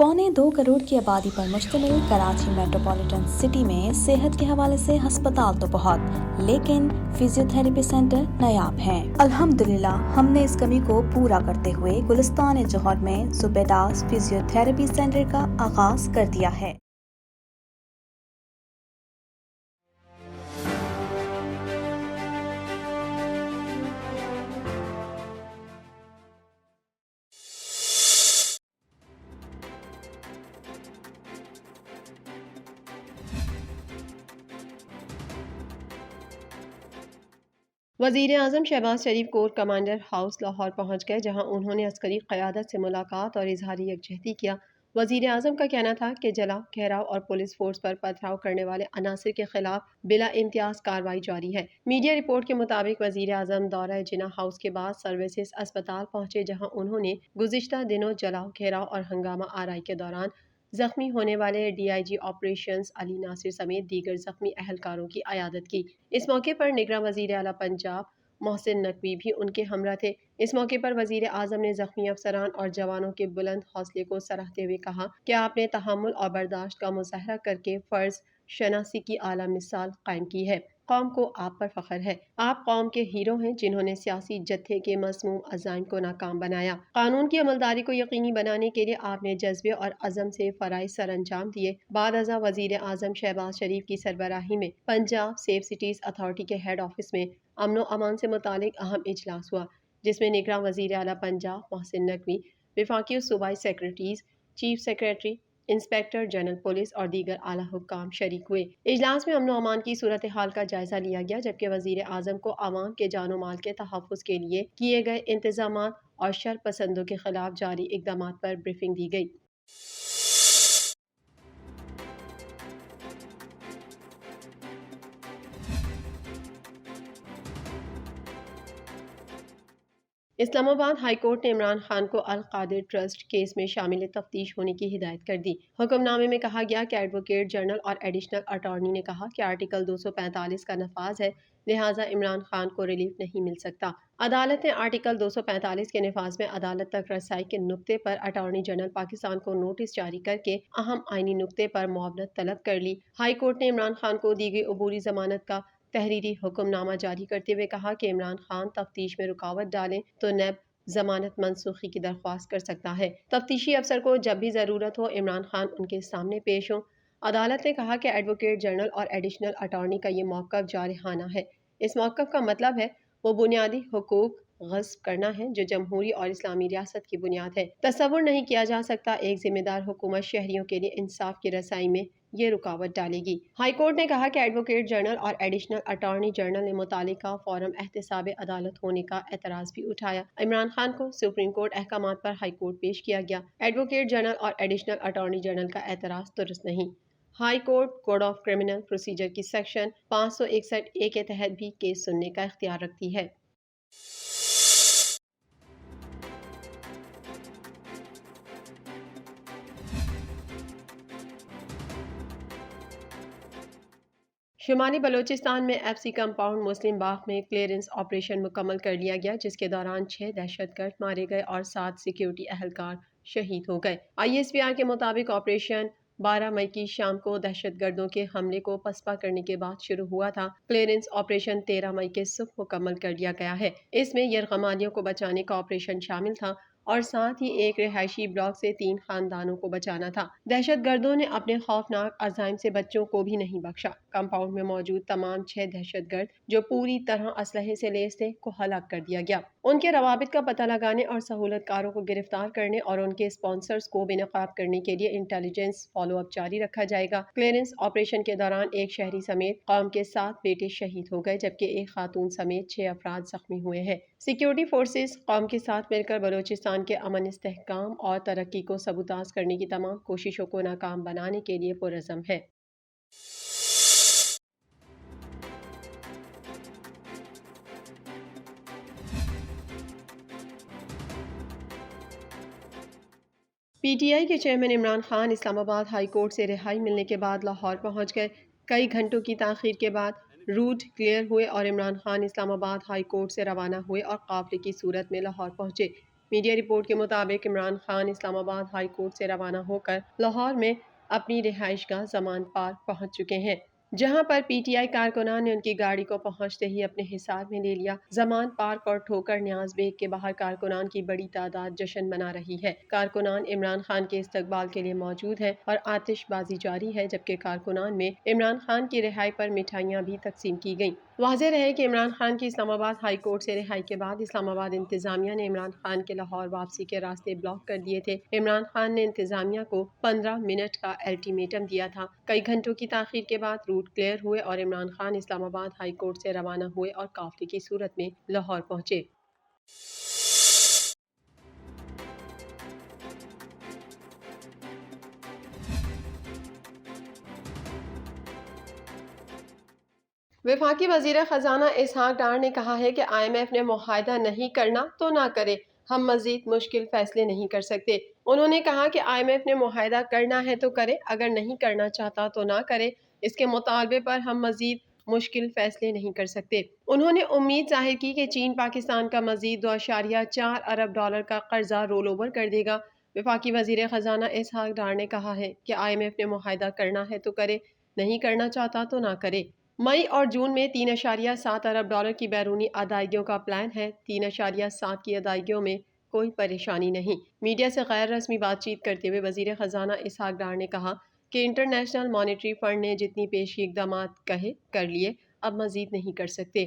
पौने 2 करोड़ की आबादी पर मुश्तमिल कराची मेट्रोपॉलिटन सिटी में सेहत के हवाले से हस्पताल तो बहुत, लेकिन फिजियोथेरेपी सेंटर नायाब हैं। अल्हम्दुलिल्लाह हमने इस कमी को पूरा करते हुए गुलिस्तान जौहर में ज़ुबैदास फिजियोथेरेपी सेंटर का आगाज कर दिया है। वज़ीर आज़म शहबाज शरीफ कोर कमांडर हाउस लाहौर पहुँच गए, जहाँ उन्होंने अस्करी क़यादत से मुलाकात और इजहार यकजहती किया। वज़ीर आज़म का कहना था कि जलाओ, घेराव और पुलिस फोर्स पर पथराव करने वाले अनासर के खिलाफ बिला इम्तियाज कार्रवाई जारी है। मीडिया रिपोर्ट के मुताबिक वज़ीर आज़म दौरा जिना हाउस के बाद सर्विसेज अस्पताल पहुँचे, जहाँ उन्होंने गुज़िश्ता दिनों जलाओ, घेराव और हंगामा आराई के दौरान जख्मी होने वाले DIG ऑपरेशंस अली नासिर समेत दीगर जख्मी अहलकारों की अयादत की। इस मौके पर निगरान वज़ीर आला पंजाब मोहसिन नकवी भी उनके हमरा थे। इस मौके पर वज़ीर आज़म ने जख्मी अफसरान और जवानों के बुलंद हौसले को सराहते हुए कहा कि आपने तहम्मुल और बर्दाश्त का मुजाहरा करके फ़र्ज शनासी की आला मिसाल कायम की है। कौम को आप पर फख्र है। आप कौम के हीरो हैं, जिन्होंने सियासी जत्थे के मसमूम अज़ाइम को नाकाम बनाया। कानून की अमलदारी को यकीनी बनाने के लिए आपने जज्बे और अज़म से फ़राइज़ सर अंजाम दिए। बाद अज़ा वज़ीर आज़म शहबाज शरीफ की सरबराही में पंजाब सेफ सिटीज़ अथॉरिटी के हेड ऑफिस में अमनो अमान से मुतालिक अहम इजलास हुआ, जिसमें निगरान वज़ीर आला पंजाब मोहसिन नकवी, वफाकी सूबाई secretaries, chief secretary, inspector general police और दीगर आला हुक्काम शरीक हुए। इजलास में अमनो अमान की सूरत हाल का जायजा लिया गया, जबकि वज़ीर आज़म को आवाम के जानो माल के तहफ़्फ़ुज़ के लिए किए गए इंतजामात और शर पसंदों के खिलाफ जारी इक़दामात पर ब्रीफिंग दी गई। इस्लामाबाद हाई कोर्ट ने इमरान खान को अल कादिर ट्रस्ट केस में शामिल तफ्तीश होने की हिदायत कर दी। हुक्मनामे में कहा गया कि एडवोकेट जनरल और एडिशनल अटॉर्नी ने कहा कि आर्टिकल 245 का नफाज है, लिहाजा इमरान खान को रिलीफ नहीं मिल सकता। अदालत ने आर्टिकल 245 के नफाज में अदालत तक रसाई के नुक्ते पर अटॉर्नी जनरल पाकिस्तान को नोटिस जारी करके अहम आईनी नुक्ते पर मुआवनत तलब कर ली। हाई कोर्ट ने इमरान खान को दी गई अबूरी जमानत का तहरीरी हुक्मनामा जारी करते हुए कहा कि इमरान खान तफ्तीश में रुकावट डालें तो नैब जमानत मनसूखी की दरख्वास्त कर सकता है। तफ्तीशी अफसर को जब भी ज़रूरत हो इमरान खान उनके सामने पेश हो। अदालत ने कहा कि एडवोकेट जनरल और एडिशनल अटॉर्नी का ये मौक़िफ़ जारहाना है। इस मौक़िफ़ का मतलब है वो बुनियादी हुकूक गस्ब करना है, जो जमहूरी और इस्लामी रियासत की बुनियाद है। तसव्वुर नहीं किया जा सकता एक जिम्मेदार हुकूमत शहरियों के लिए इंसाफ की रसाई में ये रुकावट डालेगी। हाई कोर्ट ने कहा कि एडवोकेट जनरल और एडिशनल अटॉर्नी जनरल ने मुतालिका फोरम एहतसाब अदालत होने का एतराज़ भी उठाया। इमरान खान को सुप्रीम कोर्ट अहकामात पर हाई कोर्ट पेश किया गया। एडवोकेट जनरल और एडिशनल अटॉर्नी जनरल का एतराज़ दुरुस्त नहीं। High court code of criminal procedure की सेक्शन 561 ए के तहत भी केस सुनने का इख्तियार रखती है। शुमाली बलोचिस्तान में FC कंपाउंड मुस्लिम बाग में क्लियरेंस ऑपरेशन मुकम्मल कर लिया गया, जिसके दौरान 6 दहशतगर्द मारे गए और 7 सिक्योरिटी अहलकार शहीद हो गए। ISPR के मुताबिक ऑपरेशन 12 मई की शाम को दहशतगर्दों के हमले को पसपा करने के बाद शुरू हुआ था। क्लियरेंस ऑपरेशन 13 मई के सुबह मुकम्मल कर लिया गया है। इसमें यरगमालियों को बचाने का ऑपरेशन शामिल था और साथ ही एक रिहायशी ब्लॉक से 3 खानदानों को बचाना था। दहशतगर्दों ने अपने खौफनाक अज़ाइम से बच्चों को भी नहीं बख्शा। कंपाउंड में मौजूद तमाम 6 दहशतगर्द जो पूरी तरह असलहे से लैस थे को हलाक कर दिया गया। उनके रवाबित का पता लगाने और सहूलतकारों को गिरफ्तार करने और उनके स्पॉन्सर्स को बेनकाब करने के लिए इंटेलिजेंस फॉलो अप जारी रखा जाएगा। क्लियरेंस ऑपरेशन के दौरान एक शहरी समेत कौम के 7 बेटे शहीद हो गए, जबकि एक खातून समेत 6 अफराद जख्मी हुए हैं। सिक्योरिटी फोर्सेस कौम के साथ मिलकर बलोचिस्तान के अमन, इस्तेहकाम और तरक्की को सबूताज करने की तमाम कोशिशों को नाकाम बनाने के लिए पुरअज़्म है। PTI के chairman Imran Khan Islamabad high court से रिहाई मिलने के बाद लाहौर पहुंच गए। कई घंटों की ताख़ीर के बाद रूट क्लियर हुए और इमरान खान इस्लामाबाद हाई कोर्ट से रवाना हुए और काफ़िले की सूरत में लाहौर पहुंचे। میڈیا رپورٹ کے مطابق عمران خان اسلام آباد ہائی کورٹ سے روانہ ہو کر لاہور میں اپنی رہائش گاہ زمان پارک پہنچ چکے ہیں، جہاں پر پی ٹی آئی کارکنان نے ان کی گاڑی کو پہنچتے ہی اپنے حصار میں لے لیا۔ زمان پارک اور ٹھوکر نیاز بیگ کے باہر کارکنان کی بڑی تعداد جشن منا رہی ہے۔ کارکنان عمران خان کے استقبال کے لیے موجود ہیں اور آتش بازی جاری ہے، جبکہ کارکنان میں عمران خان کی رہائی پر مٹھائیاں بھی تقسیم کی گئیں۔ واضح رہے کہ عمران خان کی اسلام آباد ہائی کورٹ سے رہائی کے بعد اسلام آباد انتظامیہ نے عمران خان کے لاہور واپسی کے راستے بلاک کر دیے تھے۔ عمران خان نے انتظامیہ کو 15 منٹ کا الٹیمیٹم دیا تھا۔ کئی گھنٹوں کی تاخیر کے بعد روٹ کلیئر ہوئے اور عمران خان اسلام آباد ہائی کورٹ سے روانہ ہوئے اور قافلے کی صورت میں لاہور پہنچے۔ وفاقی وزیر خزانہ اسحاق ڈار نے کہا ہے کہ IMF نے معاہدہ نہیں کرنا تو نہ کرے، ہم مزید مشکل فیصلے نہیں کر سکتے۔ انہوں نے کہا کہ IMF نے معاہدہ کرنا ہے تو کرے، اگر نہیں کرنا چاہتا تو نہ کرے، اس کے مطالبے پر ہم مزید مشکل فیصلے نہیں کر سکتے۔ انہوں نے امید ظاہر کی کہ چین پاکستان کا مزید $2.4 ارب کا قرضہ رول اوور کر دے گا۔ وفاقی وزیر خزانہ اسحاق ڈار نے کہا ہے کہ IMF نے معاہدہ کرنا ہے تو کرے، نہیں کرنا چاہتا تو نہ کرے۔ مئی اور جون میں $3.7 ارب کی بیرونی ادائیگیوں کا پلان ہے۔ 3.7 کی ادائیگیوں میں کوئی پریشانی نہیں۔ میڈیا سے غیر رسمی بات چیت کرتے ہوئے وزیر خزانہ اسحاق ڈار نے کہا کہ انٹرنیشنل مانیٹری فنڈ نے جتنی پیشگی اقدامات کہے کر لیے، اب مزید نہیں کر سکتے۔